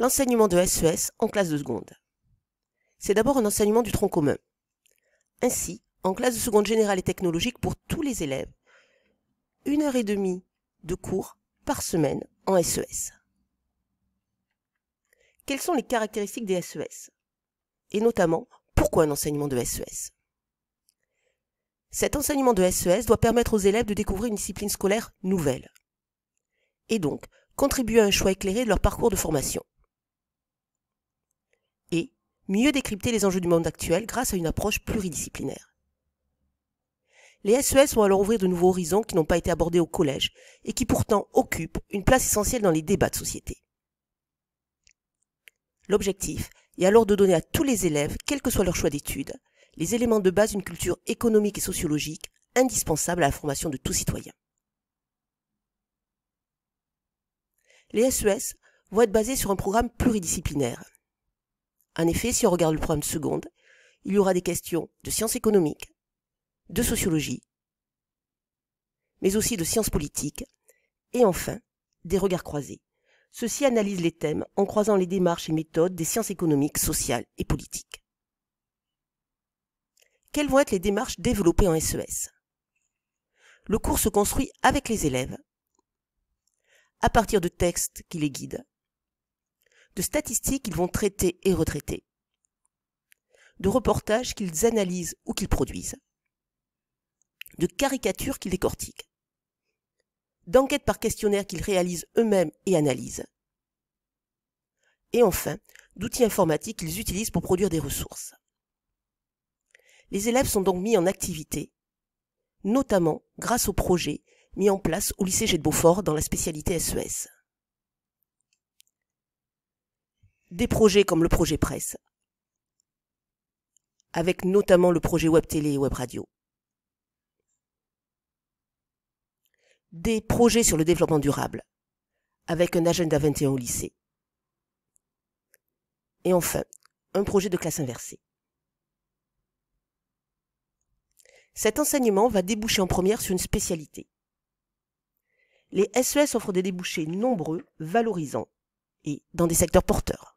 L'enseignement de SES en classe de seconde. C'est d'abord un enseignement du tronc commun. Ainsi, en classe de seconde générale et technologique pour tous les élèves, 1h30 de cours par semaine en SES. Quelles sont les caractéristiques des SES? Et notamment, pourquoi un enseignement de SES? Cet enseignement de SES doit permettre aux élèves de découvrir une discipline scolaire nouvelle et donc contribuer à un choix éclairé de leur parcours de formation. Et mieux décrypter les enjeux du monde actuel grâce à une approche pluridisciplinaire. Les SES vont alors ouvrir de nouveaux horizons qui n'ont pas été abordés au collège et qui pourtant occupent une place essentielle dans les débats de société. L'objectif est alors de donner à tous les élèves, quel que soit leur choix d'études, les éléments de base d'une culture économique et sociologique indispensable à la formation de tout citoyen. Les SES vont être basés sur un programme pluridisciplinaire. En effet, si on regarde le programme de seconde, il y aura des questions de sciences économiques, de sociologie, mais aussi de sciences politiques, et enfin, des regards croisés. Ceux-ci analysent les thèmes en croisant les démarches et méthodes des sciences économiques, sociales et politiques. Quelles vont être les démarches développées en SES? Le cours se construit avec les élèves, à partir de textes qui les guident, de statistiques qu'ils vont traiter et retraiter, de reportages qu'ils analysent ou qu'ils produisent, de caricatures qu'ils décortiquent, d'enquêtes par questionnaire qu'ils réalisent eux-mêmes et analysent, et enfin, d'outils informatiques qu'ils utilisent pour produire des ressources. Les élèves sont donc mis en activité, notamment grâce aux projets mis en place au lycée Jet de Beaufort dans la spécialité SES. Des projets comme le projet presse, avec notamment le projet web télé et web radio. Des projets sur le développement durable, avec un agenda 21 au lycée. Et enfin, un projet de classe inversée. Cet enseignement va déboucher en première sur une spécialité. Les SES offrent des débouchés nombreux, valorisants et dans des secteurs porteurs.